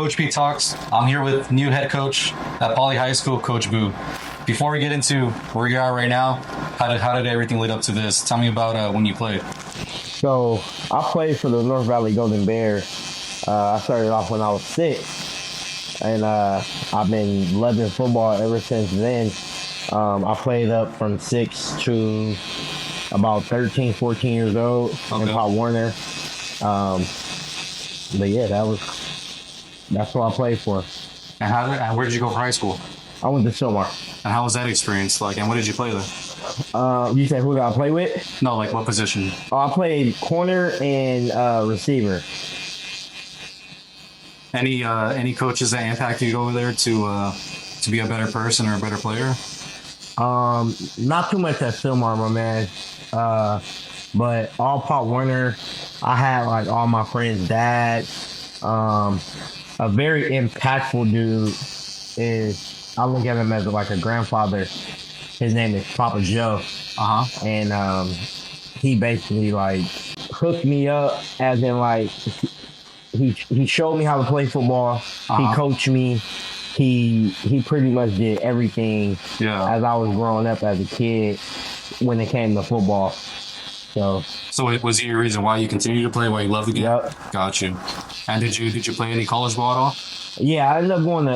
Coach P Talks. I'm here with new head coach at Poly High School, Coach Boo. Before we get into where you are right now, how did everything lead up to this? Tell me about when you played. So I played for the North Valley Golden Bears. I started off when I was 6, and I've been loving football ever since then. I played up from 6 to about 13, 14 years old in Pop Warner. But yeah, that's what I played for. And where did you go for high school? I went to Silmar. And how was that experience like? And what did you play there? You said who did I play with? No, like what position? Oh, I played corner and receiver. Any coaches that impacted you over there to be a better person or a better player? Not too much at Silmar, my man. But all Pop Warner, I had like all my friends' dads. A very impactful dude is, I look at him as like a grandfather. His name is Papa Joe. And he basically like hooked me up, as in like he showed me how to play football. He coached me. He pretty much did everything as I was growing up as a kid when it came to football. So was he your reason why you continued to play, why you loved the game? Yep. Got you. And did you play any college ball at all? Yeah, I ended up going to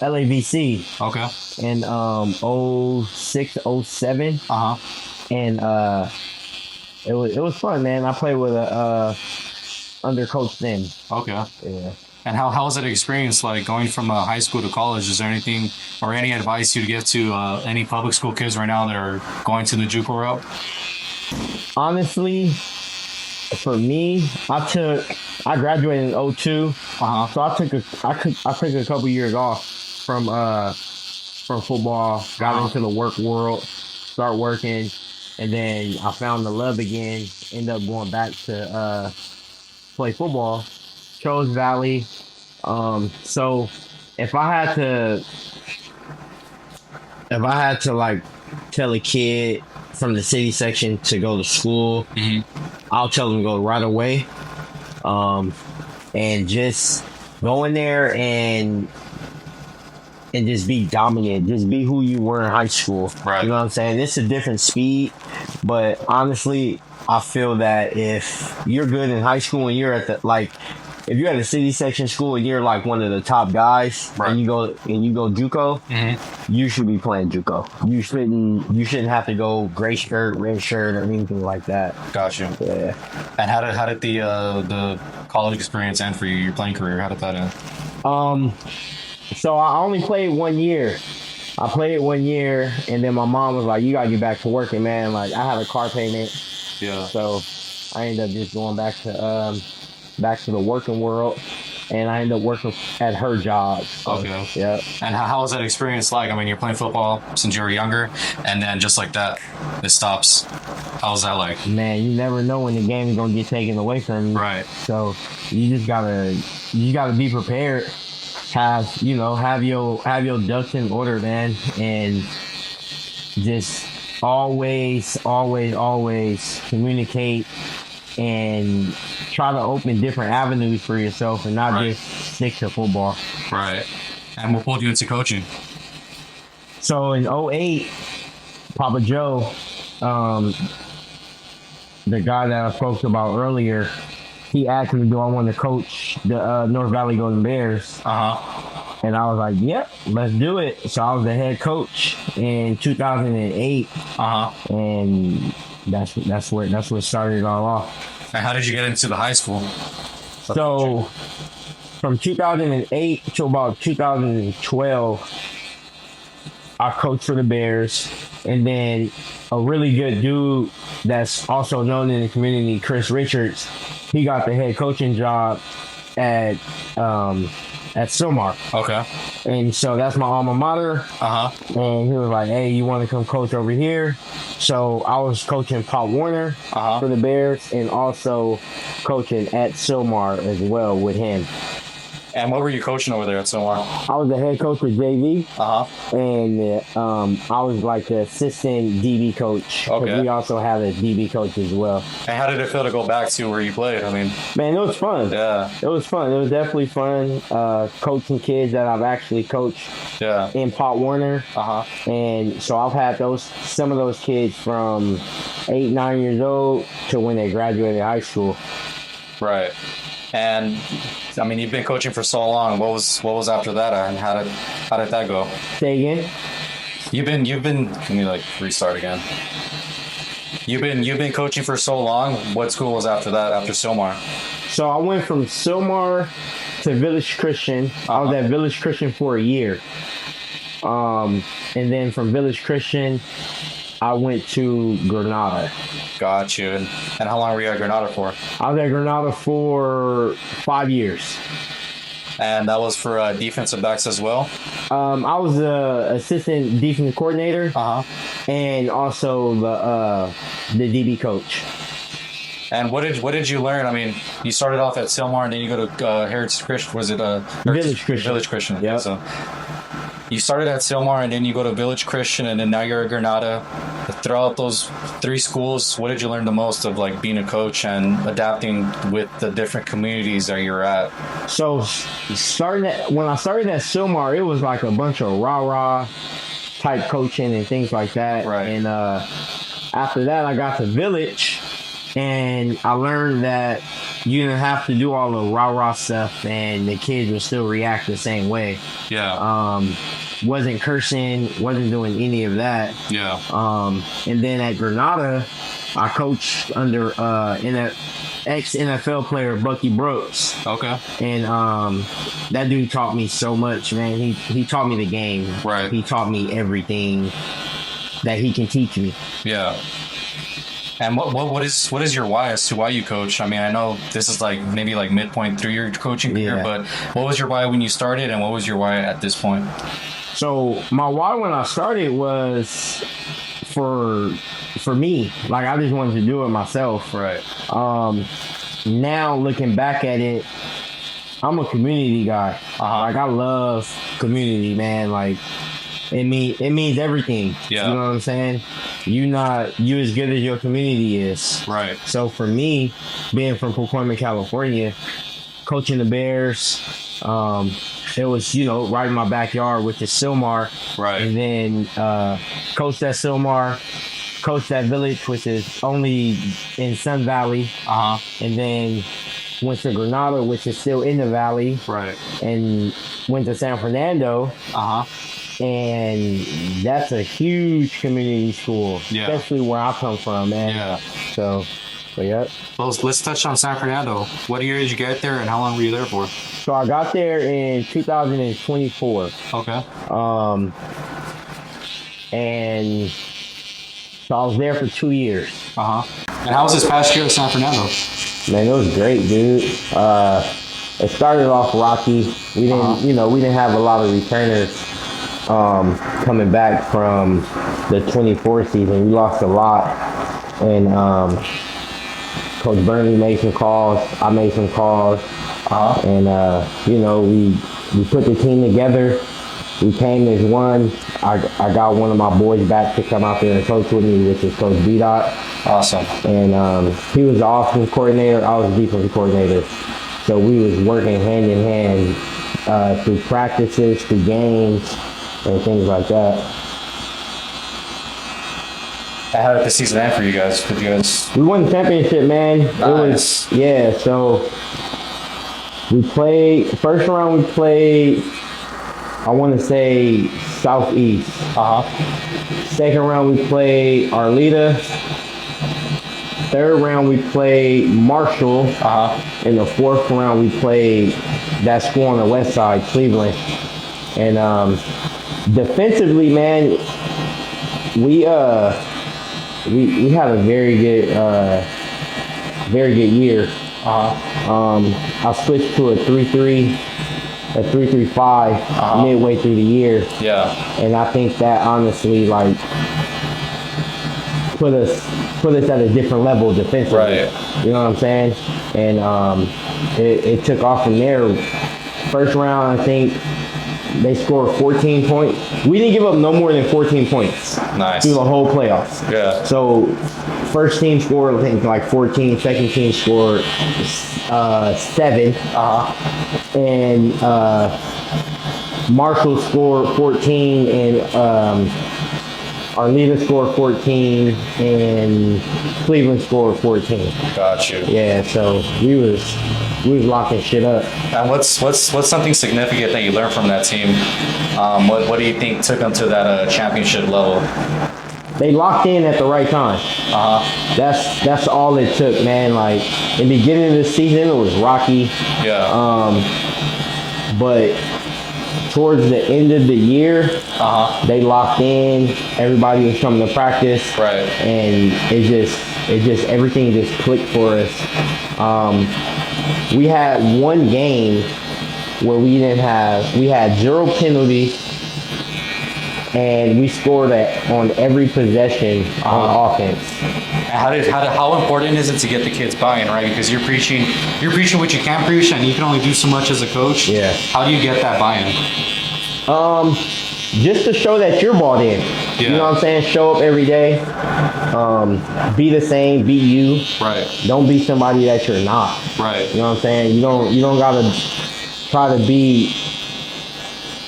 LAVC. Okay. In 06, 07. And it was fun, man. I played with a under Coach then. Okay. Yeah. And how was that experience like going from high school to college? Is there anything or any advice you'd give to any public school kids right now that are going to the JUCO route? Honestly, for me, I graduated in 02. So I took a couple years off from football, got into the work world, start working, and then I found the love again, ended up going back to play football. Chose Valley. So if I had to like tell a kid from the city section to go to school, I'll tell them to go right away. And just go in there and just be dominant. Just be who you were in high school. Right. You know what I'm saying? It's a different speed, but honestly, I feel that if you're good in high school and you're at if you're at a city section school and you're like one of the top guys, and you go JUCO, you should be playing JUCO. You shouldn't have to go gray shirt, red shirt, or anything like that. Got you. Yeah. And how did the college experience end for you? Your playing career, how did that end? So I only played 1 year. I played it 1 year, and then my mom was like, "You gotta get back to working, man." Like I had a car payment. Yeah. So I ended up just going back to the working world, and I ended up working at her job. So, okay. Yeah. And how was that experience like? I mean, you're playing football since you were younger, and then just like that, it stops. How was that like? Man, you never know when the game is gonna get taken away from you. Right. So you just gotta be prepared. Have your ducks in order, man, and just always communicate and try to open different avenues for yourself and not just stick to football. Right. And what pulled you into coaching? So in 08, Papa Joe, the guy that I spoke about earlier, he asked me, do I want to coach the North Valley Golden Bears? And I was like, yep, let's do it. So I was the head coach in 2008. And that's where it started it all off. And how did you get into the high school? So from 2008 to about 2012, I coached for the Bears. And then a really good dude that's also known in the community, Chris Richards, he got the head coaching job at Silmar. Okay. And so that's my alma mater. And he was like, hey, you want to come coach over here? So I was coaching Pop Warner for the Bears and also coaching at Silmar as well with him. And what were you coaching over there at Silmar? I was the head coach for JV, and I was like the assistant DB coach. Okay. We also have a DB coach as well. And how did it feel to go back to where you played? I mean, man, it was fun. Yeah. It was fun. It was definitely fun coaching kids that I've actually coached in Pop Warner. And so I've had some of those kids from 8, 9 years old to when they graduated high school. Right. And I mean, you've been coaching for so long. What was after that, and how did that go? Say again. You've been. Can you like restart again? You've been coaching for so long. What school was after that? After Silmar? So I went from Silmar to Village Christian. I was at Village Christian for a year. And then from Village Christian, I went to Granada. Got you. And how long were you at Granada for? I was at Granada for 5 years. And that was for defensive backs as well? I was the assistant defensive coordinator and also the DB coach. And what did you learn? I mean, you started off at Silmar and then you go to Heritage Christian. Was it Village Christian? Village Christian. Yeah. So you started at Silmar and then you go to Village Christian and then now you're at Granada. Throughout those 3 schools, what did you learn the most of like being a coach and adapting with the different communities that you're at? So when I started at Silmar, it was like a bunch of rah-rah type coaching and things like that. Right. And after that, I got to Village and I learned that you didn't have to do all the rah-rah stuff and the kids would still react the same way. Yeah. Wasn't cursing, wasn't doing any of that. Yeah. And then at Granada, I coached under ex-NFL player Bucky Brooks. Okay. And that dude taught me so much, man. He taught me the game. Right. He taught me everything that he can teach me. Yeah. And what is your why as to why you coach? I mean, I know this is like maybe like midpoint through your coaching career, but what was your why when you started, and what was your why at this point? So my why when I started was for me. Like I just wanted to do it myself. Right. Now looking back at it, I'm a community guy. Like I love community, man. Like it means everything. Yeah. You know what I'm saying? You as good as your community is. Right. So for me, being from Pacoima, California, coaching the Bears, it was, right in my backyard with the Silmar. Right. And then coached at Silmar, coached at Village, which is only in Sun Valley. And then went to Granada, which is still in the valley. Right. And went to San Fernando. And that's a huge community school, especially where I come from, man. Yeah. So yeah. Well, let's touch on San Fernando. What year did you get there, and how long were you there for? So I got there in 2024. Okay. And so I was there for 2 years. And how was this past year at San Fernando? Man, it was great, dude. It started off rocky. We didn't, we didn't have a lot of returners coming back from the 24 season. We lost a lot, and Coach Burnley made some calls. I made some calls, and we put the team together. We came as one. I got one of my boys back to come out there and coach with me, which is Coach B-Dot. Awesome. And he was the offensive coordinator. I was the defensive coordinator. So we was working hand in hand through practices, through games, and things like that. How did the season end for you guys? We won the championship, man. Nice. So we played, first round we played, I want to say Southeast. Second round we played Arleta. Third round we played Marshall. In the fourth round we played that school on the west side, Cleveland. And defensively, man, we had a very good year. I switched to a 3-3, a 3-3-5 midway through the year. Yeah. And I think that honestly, like, put us at a different level defensively. Right. You know what I'm saying? And it took off from there First round, I think they scored 14 points. We didn't give up no more than 14 points Nice. through the whole playoffs. Yeah. So first team scored, I think, like 14. Second team scored 7. And Marshall scored 14, and Arleta scored 14, and Cleveland scored 14. Got you. Yeah, so we was locking shit up. And what's something significant that you learned from that team? What do you think took them to that championship level? They locked in at the right time. That's all it took, man. Like in the beginning of the season, it was rocky. Yeah. But towards the end of the year, they locked in. Everybody was coming to practice. Right. And it just everything just clicked for us. We had one game where we had 0 penalties, and we scored on every possession on offense. How important is it to get the kids buy-in, right? Because you're preaching what you can preach, and you can only do so much as a coach. Yeah. How do you get that buy-in? Just to show that you're bought in. Yeah. You know what I'm saying? Show up every day. Be the same. Be you. Right. Don't be somebody that you're not. Right. You know what I'm saying? You don't gotta try to be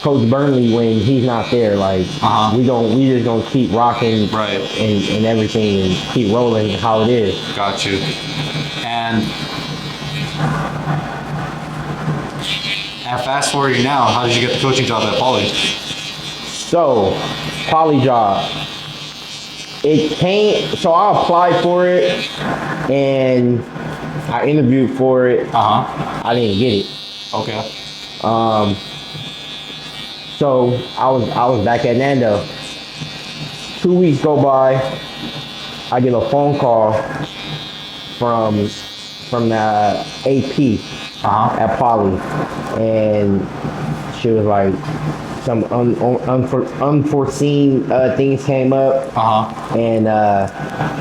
Coach Burnley when he's not there. Like we just gonna keep rocking. Right. And everything, and keep rolling how it is. Got you. And fast forward now, how did you get the coaching job at Poly? So, Poly job. It came. So I applied for it, and I interviewed for it. I didn't get it. Okay. So I was back at Nando. 2 weeks go by. I get a phone call from the AP at Poly, and she was like, some unforeseen things came up, and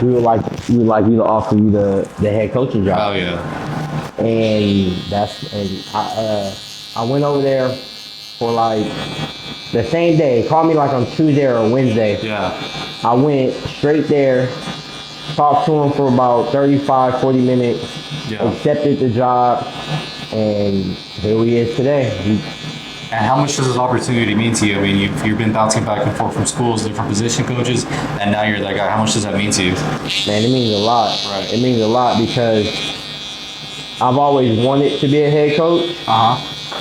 we would like you to offer you the head coaching job. Oh yeah. And I went over there for like the same day. Called me like on Tuesday or Wednesday. Yeah. I went straight there, talked to him for about 35, 40 minutes, accepted the job, and here we is today. And how much does this opportunity mean to you? I mean, you've been bouncing back and forth from schools, different position coaches, and now you're that guy. How much does that mean to you? Man, it means a lot. Right. It means a lot because I've always wanted to be a head coach,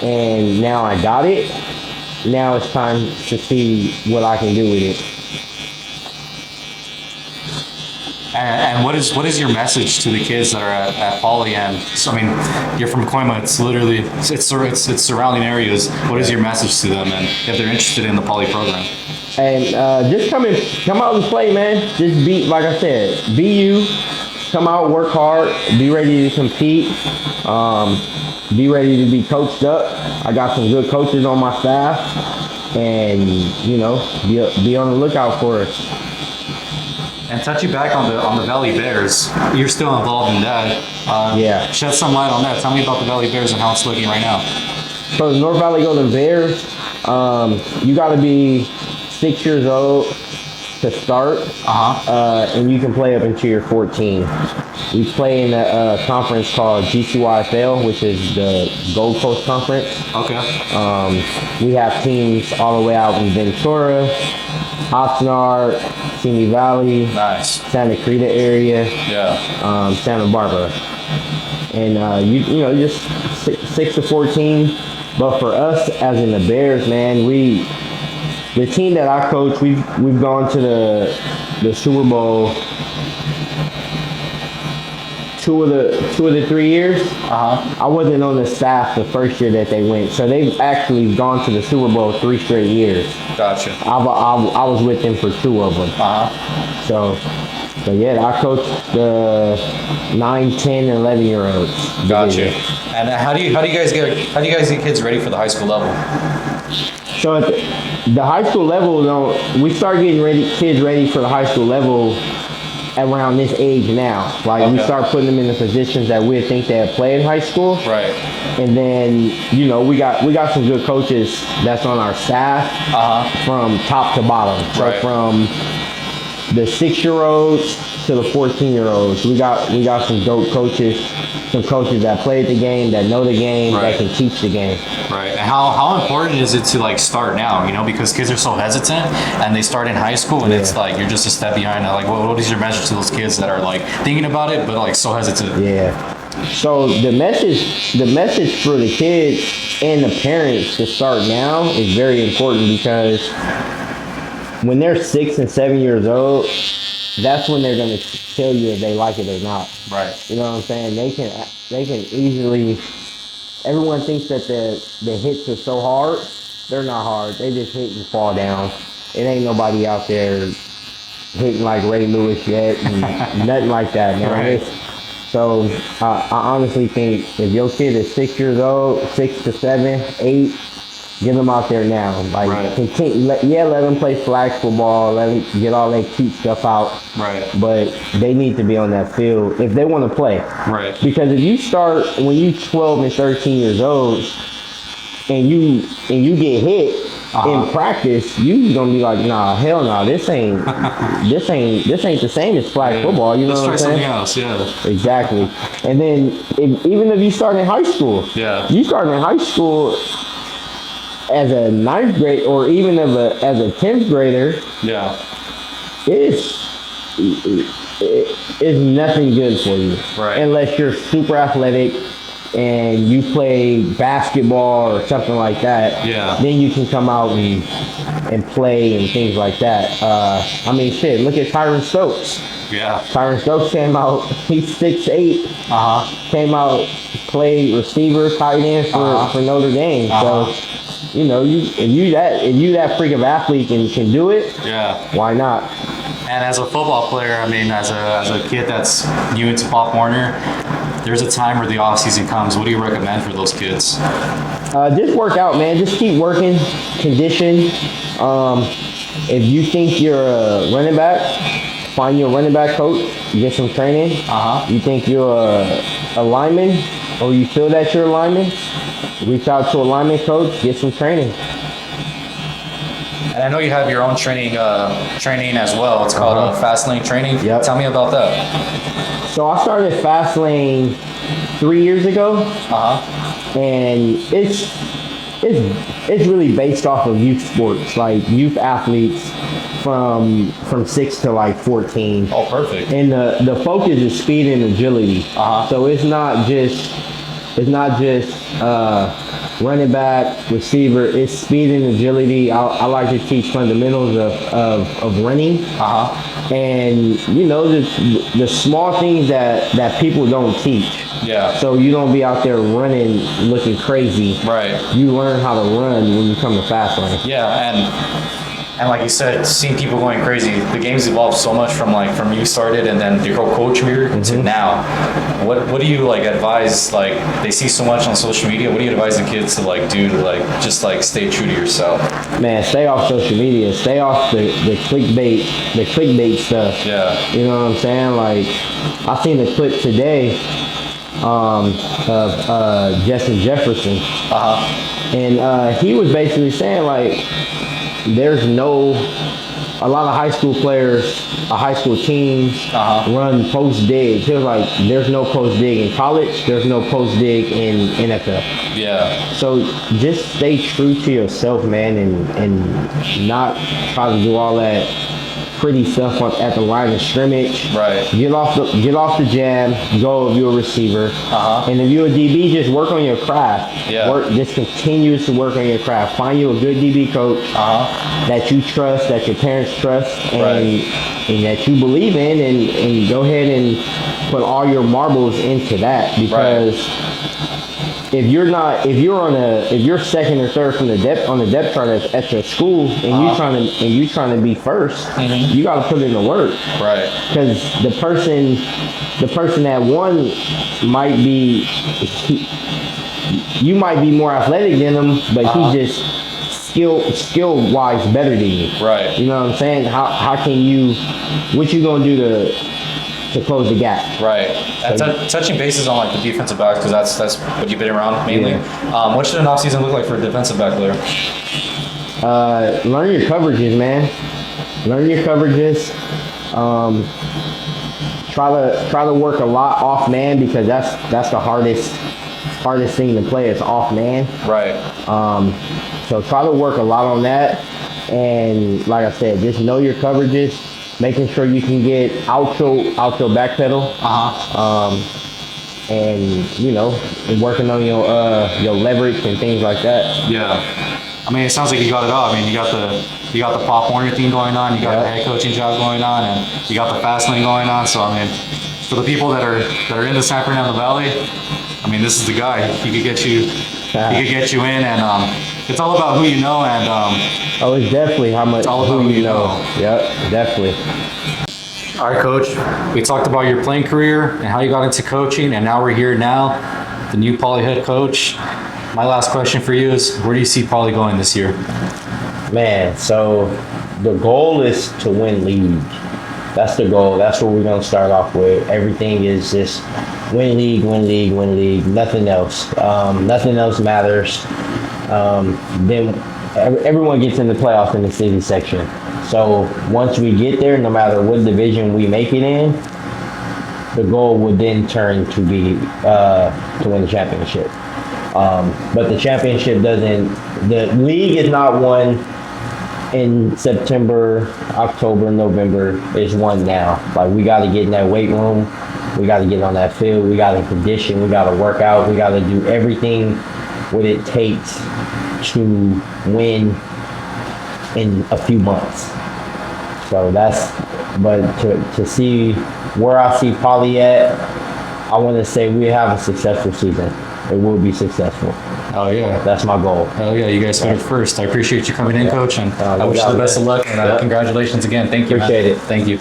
and now I got it. Now it's time to see what I can do with it. And what is your message to the kids that are at Poly? And so, I mean, you're from Coima. It's literally it's surrounding areas. What is your message to them, and if they're interested in the Poly program? And just come out and play, man. Just be, like I said, be you. Come out, work hard, be ready to compete. Be ready to be coached up. I got some good coaches on my staff, and be on the lookout for us. And touching back on the Valley Bears, you're still involved in that. Shed some light on that. Tell me about the Valley Bears and how it's looking right now. So the North Valley Golden Bears, you got to be 6 years old to start, and you can play up until you're 14. We play in a conference called GCYFL, which is the Gold Coast Conference. Okay. We have teams all the way out in Ventura, Oxnard, Simi Valley, nice, Santa Cruz area, Santa Barbara, and just 6 to 14. But for us, as in the Bears, man, the team that I coach, we've gone to the Super Bowl two of the 3 years. I wasn't on the staff the first year that they went, so they've actually gone to the Super Bowl 3 straight years. Gotcha. I was with them for 2 of them. So yeah, I coached the 9, 10, and 11-year-olds. Gotcha. And how do you guys get kids ready for the high school level? So at the high school level, we start getting kids ready for the high school level around this age now. Like we start putting them in the positions that we think they play in high school. Right. And then, you know, we got some good coaches that's on our staff from top to bottom. So from the 6-year-olds to the 14-year-olds, we got some dope coaches, some coaches that played the game, that know the game, that can teach the game. Right. And how important is it to like start now? You know, because kids are so hesitant and they start in high school, and it's like you're just a step behind. Like, what is your message to those kids that are like thinking about it but like so hesitant? Yeah. So the message for the kids and the parents to start now is very important, because when they're 6 and 7 years old, that's when they're going to tell you if they like it or not. Right. You know what I'm saying? They can easily. Everyone thinks that the hits are so hard. They're not hard. They just hit and fall down. It ain't nobody out there hitting like Ray Lewis yet, and nothing like that, man. Right. So I honestly think if your kid is 6 years old, 6 to 7, 8, get them out there now. Like, continue, let them play flag football, let them get all that cute stuff out. Right. But they need to be on that field if they want to play. Right. Because if you start when you 12 and 13 years old and you get hit in practice, you gonna be like, nah, hell no, this ain't the same as flag football. You know what I'm saying? Let's try something else. Yeah. Exactly. And then even if you start in high school, you start in high school as a 9th grade or even as a 10th grader, it's nothing good for you. Right. Unless you're super athletic and you play basketball or something like that. Yeah. Then you can come out and play and things like that. I mean, shit, look at Tyron Stokes. Yeah. Tyron Stokes came out, he's 6'8". Came out, played receiver, tight end for Notre Dame. So, you know, if you that freak of athlete and can do it, why not? And as a football player, I mean, as a kid that's new into Pop Warner, there's a time where the off season comes. What do you recommend for those kids? Just work out, man. Just keep working, condition. If you think you're a running back, find your running back coach, get some training. You think you're a lineman, or you feel that you're a lineman, reach out to a lineman coach, get some training. And I know you have your own training as well. It's called Fast Lane Training. Yep. Tell me about that. So I started Fast Lane 3 years ago, and it's really based off of youth sports, like youth athletes from 6 to like 14. Oh, perfect. And the focus is speed and agility. So it's not just running back, receiver. It's speed and agility. I like to teach fundamentals of running. And you know, the small things that people don't teach. Yeah. So you don't be out there running looking crazy. Right. You learn how to run when you come to Fast Lane. Yeah, and like you said, seeing people going crazy, the game's evolved so much from you started and then your coach here to now. What do you like advise? Like, they see so much on social media. What do you advise the kids to like do to like just like stay true to yourself? Man, stay off social media. Stay off the clickbait stuff. Yeah. You know what I'm saying? Like, I seen a clip today of Justin Jefferson. And he was basically saying like, there's a lot of high school players, high school teams run post dig. He was like, there's no post dig in college, there's no post dig in NFL. Yeah. So just stay true to yourself, man, and not try to do all that pretty stuff at the line of scrimmage. Right. Get off the jab. Go if you're a receiver. And if you're a DB, just work on your craft. Yeah. Just continue to work on your craft. Find you a good DB coach that you trust, that your parents trust, and that you believe in, and go ahead and put all your marbles into that, because if you're second or third on the depth chart at your school, and you trying to be first, you got to put in the work. Right. Because the person that won might be, you might be more athletic than him, but he just skill wise better than you. Right. You know what I'm saying? How can you? What you gonna do to close the gap. Right. And touching bases on like the defensive backs, because that's what you've been around mainly. Yeah. What should an offseason look like for a defensive back player? Learn your coverages, man. Learn your coverages. Try to work a lot off man, because that's the hardest thing to play is off man. Right. So try to work a lot on that, and like I said, just know your coverages, making sure you can get out your back pedal. And working on your leverage and things like that. Yeah. I mean, it sounds like you got it all. I mean, you got the Pop Warner thing going on, you got the head coaching job going on, and you got the fast lane going on. So I mean, for the people that are in the San Fernando Valley, I mean, this is the guy. He could get you. He could get you in, and it's all about who you know. And it's definitely it's all about who you know. Yep, definitely. All right, Coach. We talked about your playing career and how you got into coaching, and now we're here now, the new Poly head coach. My last question for you is, where do you see Poly going this year? Man, so the goal is to win league. That's the goal. That's what we're going to start off with. Everything is just win league, win league, win league. Nothing else. Nothing else matters. Then everyone gets in the playoffs in the city section. So once we get there, no matter what division we make it in, the goal would then turn to be to win the championship. But the championship the league is not won in September, October, November. It's won now. Like, we got to get in that weight room. We got to get on that field. We got to condition. We got to work out. We got to do everything what it takes to win in a few months. So but to see where I see Poly at, I want to say we have a successful season. It will be successful. Oh yeah, that's my goal. Oh yeah, you guys finished first. I appreciate you coming in, Coach, and I wish you the best of luck. And congratulations again. Thank you. Appreciate it. Thank you.